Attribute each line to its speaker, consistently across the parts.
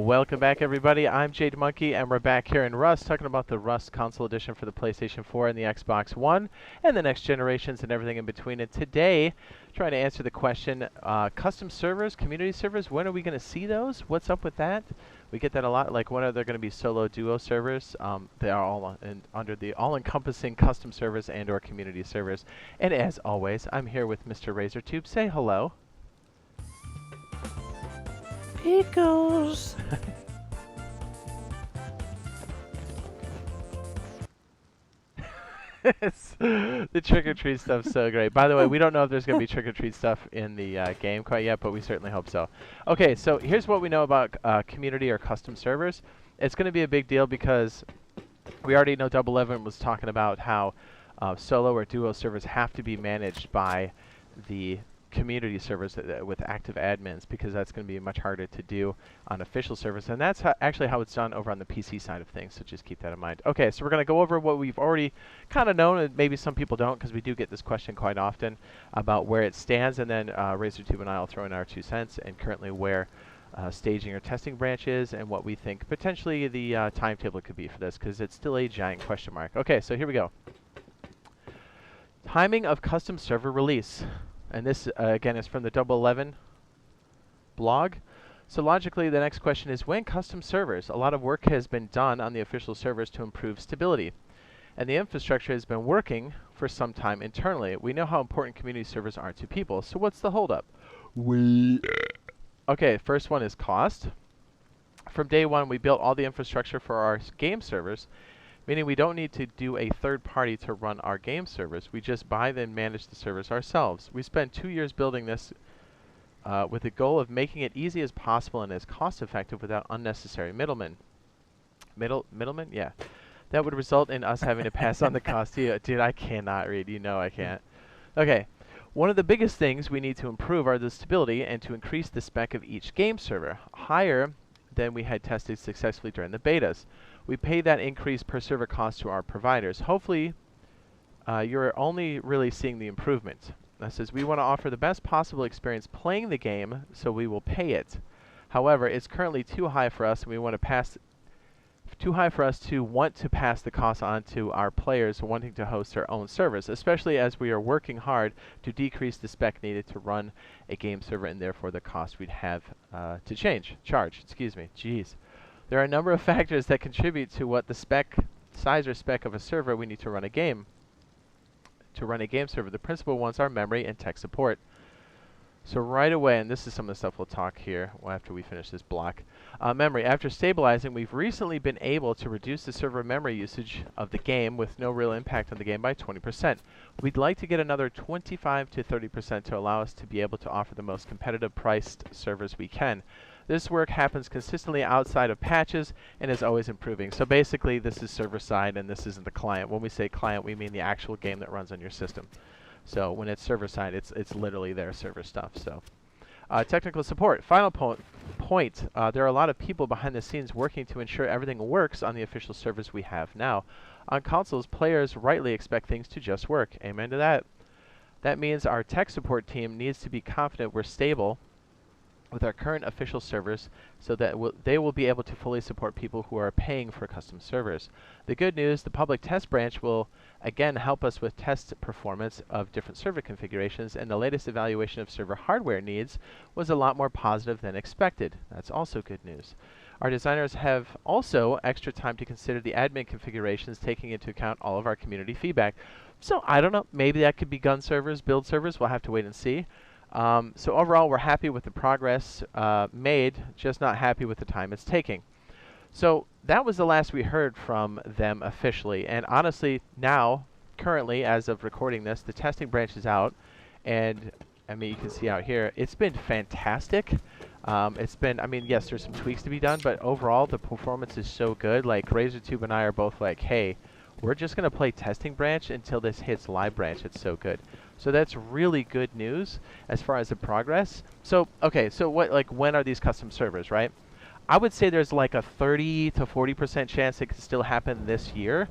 Speaker 1: Welcome back, everybody. I'm Jade Monkey, and we're back here in Rust talking about the Rust Console Edition for the PlayStation 4 and the Xbox One, and the next generations and everything in between. And today, trying to answer the question, custom servers, community servers, when are we going to see those? What's up with that? We get that a lot, like when are there going to be solo duo servers? They are all under the all-encompassing custom servers and or community servers. And as always, I'm here with Mr. RazorTube. Say hello.
Speaker 2: Pickles.
Speaker 1: The trick-or-treat stuff's so great. By the way, we don't know if there's going to be trick-or-treat stuff in the game quite yet, but we certainly hope so. Okay, so here's what we know about community or custom servers. It's going to be a big deal because we already know Double 11 was talking about how solo or duo servers have to be managed by the community servers with active admins, because that's going to be much harder to do on official servers, and that's actually how it's done over on the PC side of things, so just keep that in mind. Okay, so we're going to go over what we've already kind of known, and maybe some people don't, because we do get this question quite often about where it stands, and then RazorTube and I will throw in our 2 cents, and currently where staging or testing branch is, and what we think potentially the timetable could be for this, because it's still a giant question mark. Okay, so here we go. Timing of custom server release. And this, again, is from the Double 11 blog. So logically, the next question is, when custom servers? A lot of work has been done on the official servers to improve stability. And the infrastructure has been working for some time internally. We know how important community servers are to people. So what's the holdup? Okay, first one is cost. From day one, we built all the infrastructure for our game servers, meaning we don't need to do a third party to run our game servers. We just buy then manage the servers ourselves. We spent 2 years building this with the goal of making it easy as possible and as cost effective without unnecessary middlemen. Middlemen? Yeah. That would result in us having to pass on the cost to you. Dude, I cannot read. You know I can't. Okay. One of the biggest things we need to improve are the stability and to increase the spec of each game server higher than we had tested successfully during the betas. We pay that increase per server cost to our providers. Hopefully, you're only really seeing the improvement. That says we want to offer the best possible experience playing the game, so we will pay it. However, it's currently too high for us, and we want to pass the cost on to our players wanting to host their own servers, especially as we are working hard to decrease the spec needed to run a game server, and therefore the cost we'd have to charge. Jeez. There are a number of factors that contribute to what the size or spec of a server we need to run a game. To run a game server, the principal ones are memory and tech support. So right away, and this is some of the stuff we'll talk here after we finish this block. Memory. After stabilizing, we've recently been able to reduce the server memory usage of the game with no real impact on the game by 20%. We'd like to get another 25 to 30% to allow us to be able to offer the most competitive priced servers we can. This work happens consistently outside of patches and is always improving. So basically, this is server side and this isn't the client. When we say client, we mean the actual game that runs on your system. So when it's server side, it's literally their server stuff. So technical support. Final point. There are a lot of people behind the scenes working to ensure everything works on the official servers we have now. On consoles, players rightly expect things to just work. Amen to that. That means our tech support team needs to be confident we're stable with our current official servers, so that they will be able to fully support people who are paying for custom servers. The good news, the public test branch will again help us with test performance of different server configurations, and the latest evaluation of server hardware needs was a lot more positive than expected. That's also good news. Our designers have also extra time to consider the admin configurations, taking into account all of our community feedback. So I don't know, maybe that could be gun servers, build servers, we'll have to wait and see. So overall, we're happy with the progress made, just not happy with the time it's taking. So that was the last we heard from them officially. And honestly, now, currently, as of recording this, the testing branch is out. And, I mean, you can see out here, it's been fantastic. I mean, yes, there's some tweaks to be done, but overall, the performance is so good. Like, RazorTube and I are both like, hey, we're just going to play testing branch until this hits live branch. It's so good. So that's really good news as far as the progress. So, okay, so when are these custom servers, right? I would say there's like a 30 to 40% chance it could still happen this year.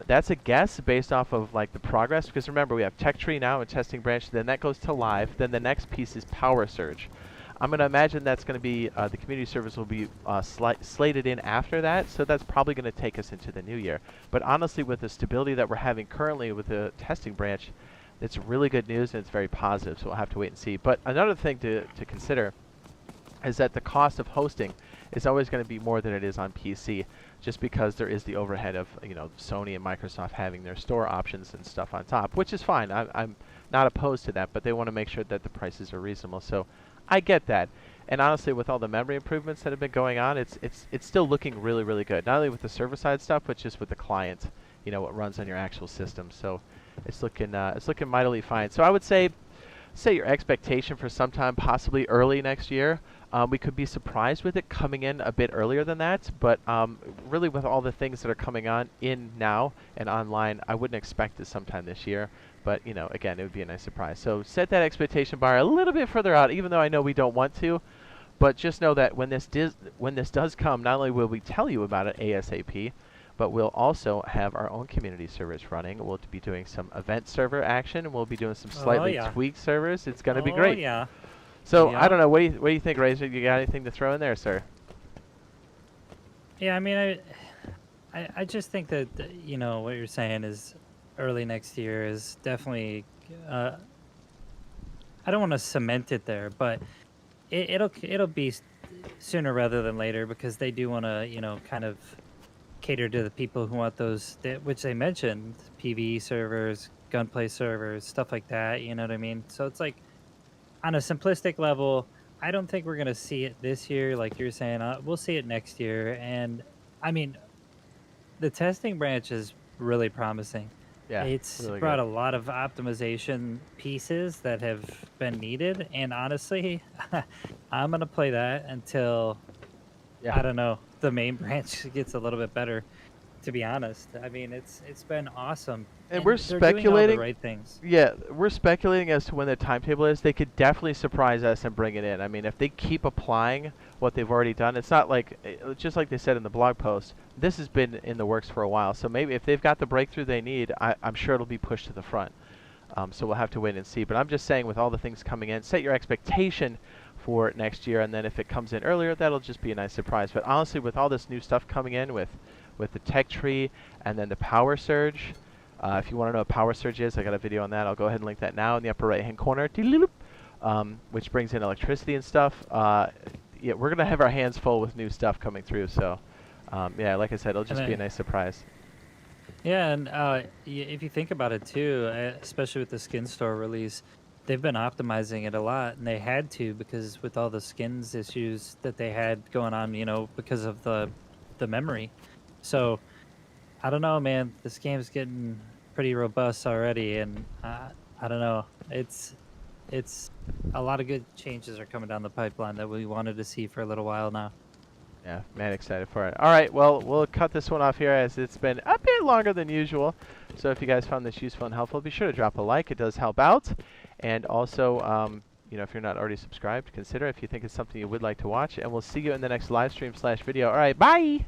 Speaker 1: That's a guess based off of like the progress, because remember, we have tech tree now and testing branch, then that goes to live, then the next piece is power surge. I'm going to imagine that's going to be, the community servers will be slated in after that, so that's probably going to take us into the new year. But honestly, with the stability that we're having currently with the testing branch, it's really good news and it's very positive, so we'll have to wait and see. But another thing to consider is that the cost of hosting is always going to be more than it is on PC, just because there is the overhead of, you know, Sony and Microsoft having their store options and stuff on top, which is fine. I'm not opposed to that, but they want to make sure that the prices are reasonable. So I get that. And honestly, with all the memory improvements that have been going on, it's still looking really, really good. Not only with the server-side stuff, but just with the client, you know, what runs on your actual system. So it's looking mightily fine. So I would say your expectation for sometime possibly early next year. We could be surprised with it coming in a bit earlier than that, but really with all the things that are coming on in now and online, I wouldn't expect it sometime this year. But, you know, again, it would be a nice surprise. So set that expectation bar a little bit further out, even though I know we don't want to. But just know that when this does come, not only will we tell you about it ASAP, but we'll also have our own community servers running. We'll be doing some event server action, and we'll be doing some slightly tweaked servers. It's going to be great.
Speaker 2: Yeah.
Speaker 1: So I don't know. What do you think, Razor? You got anything to throw in there, sir?
Speaker 2: Yeah, I mean, I just think that you know what you're saying is early next year is definitely. I don't want to cement it there, but it'll be sooner rather than later, because they do want to, you know, kind of cater to the people who want those, which they mentioned, PvE servers, gunplay servers, stuff like that. You know what I mean? So it's like, on a simplistic level, I don't think we're going to see it this year, like you're saying. We'll see it next year. And, I mean, the testing branch is really promising.
Speaker 1: Yeah,
Speaker 2: it's
Speaker 1: really
Speaker 2: brought
Speaker 1: good.
Speaker 2: a lot of optimization pieces that have been needed. And honestly, I'm going to play that until, I don't know, the main branch gets a little bit better, to be honest. I mean, it's been awesome.
Speaker 1: And we're
Speaker 2: they're doing all
Speaker 1: speculating.
Speaker 2: the right things.
Speaker 1: Yeah, we're speculating as to when the timetable is. They could definitely surprise us and bring it in. I mean, if they keep applying what they've already done, it's not like, just like they said in the blog post, this has been in the works for a while. So maybe if they've got the breakthrough they need, I'm sure it'll be pushed to the front. So we'll have to wait and see. But I'm just saying, with all the things coming in, set your expectation for next year, and then if it comes in earlier, that'll just be a nice surprise. But honestly, with all this new stuff coming in with the tech tree and then the power surge, if you want to know what power surge is, I got a video on that. I'll go ahead and link that now in the upper right-hand corner, which brings in electricity and stuff. Yeah, we're going to have our hands full with new stuff coming through. So, yeah, like I said, it'll just be a nice surprise.
Speaker 2: Yeah, and if you think about it too, especially with the skin store release, they've been optimizing it a lot, and they had to, because with all the skins issues that they had going on, you know, because of the memory. So I don't know, man. This game's getting pretty robust already, and I don't know. It's a lot of good changes are coming down the pipeline that we wanted to see for a little while now.
Speaker 1: Yeah, man, excited for it. All right, well, we'll cut this one off here as it's been a bit longer than usual. So if you guys found this useful and helpful, be sure to drop a like. It does help out. And also, you know, if you're not already subscribed, consider if you think it's something you would like to watch. And we'll see you in the next live stream /video. All right, bye!